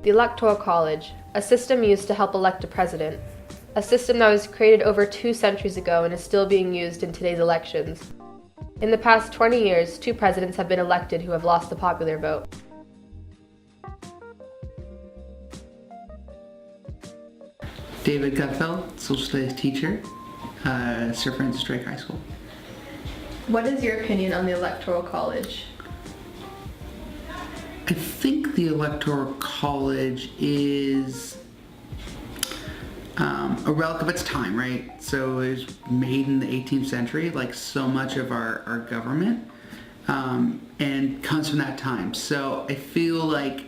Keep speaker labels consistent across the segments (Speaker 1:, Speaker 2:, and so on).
Speaker 1: The Electoral College, a system used to help elect a president. A system that was created over 2 centuries ago and is still being used in today's elections. In the past 20 years, 2 presidents have been elected who have lost the popular vote.
Speaker 2: David Gutfeld, social studies teacher, Sir Francis Drake High School.
Speaker 1: What is your opinion on the Electoral College?
Speaker 2: I think the Electoral College is a relic of its time, right? So it was made in the 18th century, like so much of our government, and comes from that time. So I feel like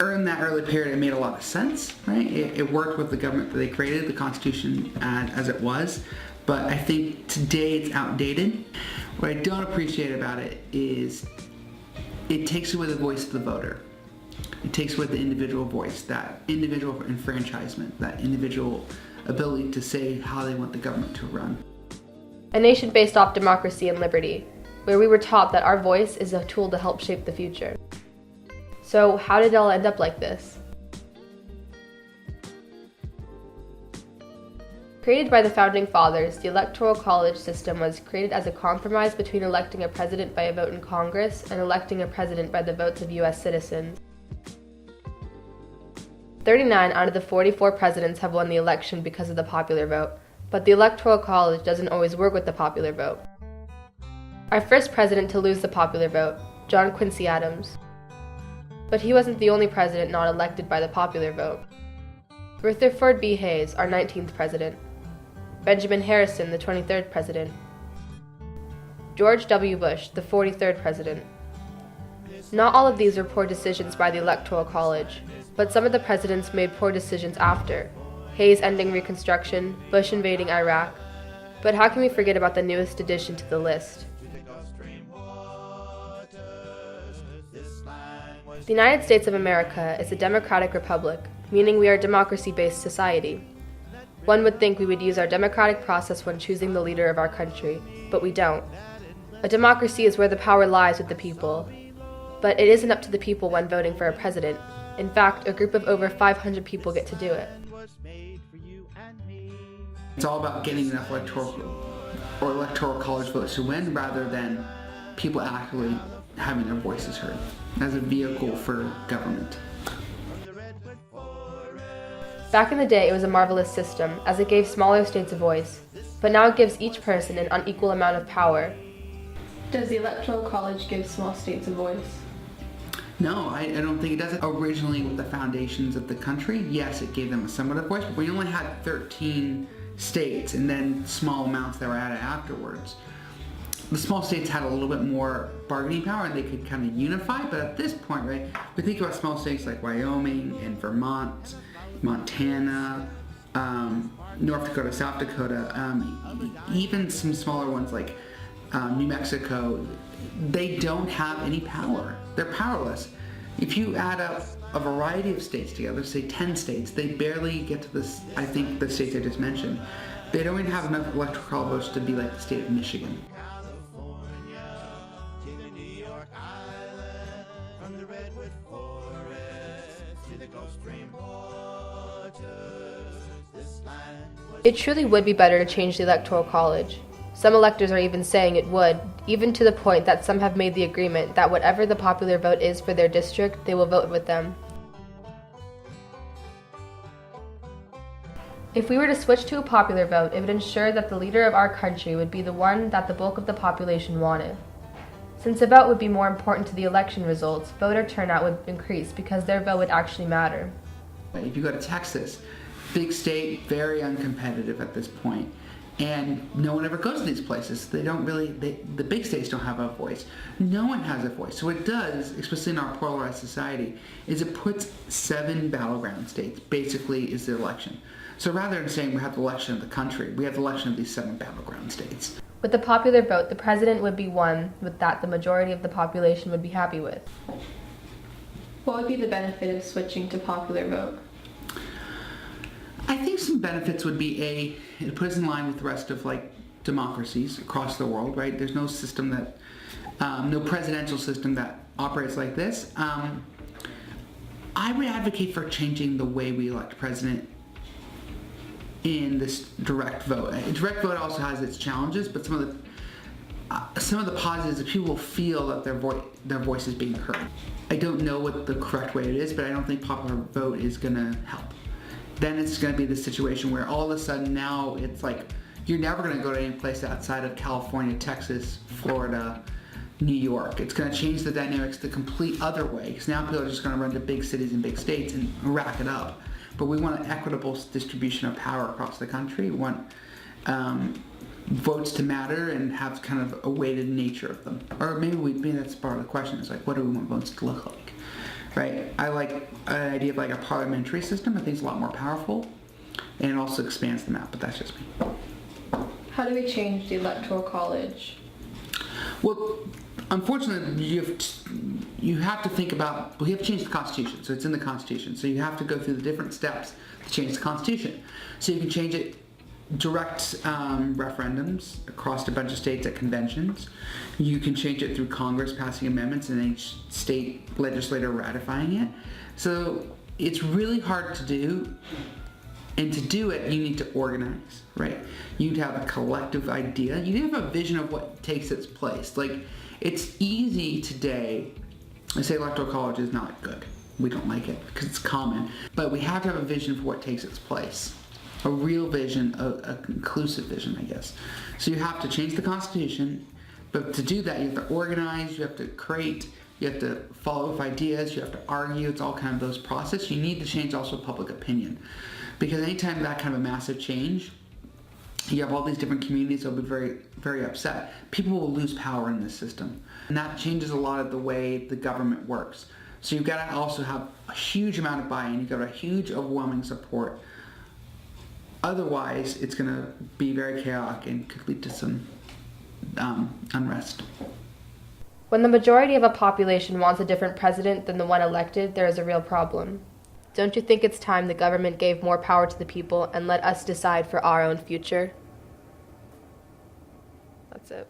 Speaker 2: in that early period it made a lot of sense, right? It worked with the government that they created, the Constitution as it was, but I think today it's outdated. What I don't appreciate about it is it takes away the voice of the voter. It takes away the individual voice, that individual enfranchisement, that individual ability to say how they want the government to run.
Speaker 1: A nation based off democracy and liberty, where we were taught that our voice is a tool to help shape the future. So how did it all end up like this? Created by the Founding Fathers, the Electoral College system was created as a compromise between electing a president by a vote in Congress and electing a president by the votes of U.S. citizens. 39 out of the 44 presidents have won the election because of the popular vote, but the Electoral College doesn't always work with the popular vote. Our first president to lose the popular vote, John Quincy Adams. But he wasn't the only president not elected by the popular vote. Rutherford B. Hayes, our 19th president. Benjamin Harrison, the 23rd president. George W. Bush, the 43rd president. Not all of these were poor decisions by the Electoral College, but some of the presidents made poor decisions after. Hayes ending Reconstruction, Bush invading Iraq. But how can we forget about the newest addition to the list? The United States of America is a democratic republic, meaning we are a democracy-based society. One would think we would use our democratic process when choosing the leader of our country, but we don't. A democracy is where the power lies with the people. But it isn't up to the people when voting for a president. In fact, a group of over 500 people get to do it.
Speaker 2: It's all about getting enough electoral college votes to win rather than people actually having their voices heard as a vehicle for government.
Speaker 1: Back in the day, it was a marvelous system, as it gave smaller states a voice, but now it gives each person an unequal amount of power. Does the Electoral College give small states a voice?
Speaker 2: No, I don't think it does. Originally, with the foundations of the country, yes, it gave them somewhat of a voice, but we only had 13 states and then small amounts that were added afterwards. The small states had a little bit more bargaining power and they could kind of unify, but at this point, right, we think about small states like Wyoming and Vermont, Montana, North Dakota, South Dakota, even some smaller ones like New Mexico. They don't have any power. They're powerless. If you add up a variety of states together, say 10 states, they barely get to this, I think the states I just mentioned. They don't even have enough electoral votes to be like the state of Michigan.
Speaker 1: It truly would be better to change the Electoral College. Some electors are even saying it would, even to the point that some have made the agreement that whatever the popular vote is for their district, they will vote with them. If we were to switch to a popular vote, it would ensure that the leader of our country would be the one that the bulk of the population wanted. Since the vote would be more important to the election results, voter turnout would increase because their vote would actually matter.
Speaker 2: If you go to Texas, big state, very uncompetitive at this point. And no one ever goes to these places. They don't really, the big states don't have a voice. No one has a voice. So what it does, especially in our polarized society, is it puts 7 battleground states, basically is the election. So rather than saying we have the election of the country, we have the election of these 7 battleground states.
Speaker 1: With the popular vote, the president would be one with that the majority of the population would be happy with. What would be the benefit of switching to popular vote?
Speaker 2: I think some benefits would be it puts us in line with the rest of like democracies across the world, right? There's no system that, no presidential system that operates like this. I would advocate for changing the way we elect president in this direct vote. A direct vote also has its challenges, but some of the positives is people will feel that their voice is being heard. I don't know what the correct way it is, but I don't think popular vote is going to help. Then it's going to be this situation where all of a sudden now it's like you're never going to go to any place outside of California, Texas, Florida, New York. It's going to change the dynamics the complete other way, because now people are just going to run to big cities and big states and rack it up. But we want an equitable distribution of power across the country. We want votes to matter and have kind of a weighted nature of them. Or maybe that's part of the question, is like, what do we want votes to look like? Right? I like an idea of like a parliamentary system. I think it's a lot more powerful, and it also expands the map, but that's just me.
Speaker 1: How do we change the Electoral College?
Speaker 2: Well, unfortunately, you have to think about, we have to change the Constitution, so it's in the Constitution. So you have to go through the different steps to change the Constitution. So you can change it direct referendums across a bunch of states at conventions. You can change it through Congress passing amendments and each state legislator ratifying it. So it's really hard to do. And to do it, you need to organize, right? You'd have a collective idea. You have a vision of what takes its place. Like, it's easy today to say electoral college is not good. We don't like it because it's common. But we have to have a vision for what takes its place. A real vision, a conclusive vision, I guess. So you have to change the Constitution, but to do that, you have to organize, you have to create, you have to follow up ideas, you have to argue. It's all kind of those processes. You need to change also public opinion. Because anytime that kind of a massive change, you have all these different communities that will be very, very upset. People will lose power in this system. And that changes a lot of the way the government works. So you've got to also have a huge amount of buy-in. You've got a huge, overwhelming support. Otherwise, it's going to be very chaotic and could lead to some unrest.
Speaker 1: When the majority of a population wants a different president than the one elected, there is a real problem. Don't you think it's time the government gave more power to the people and let us decide for our own future? That's it.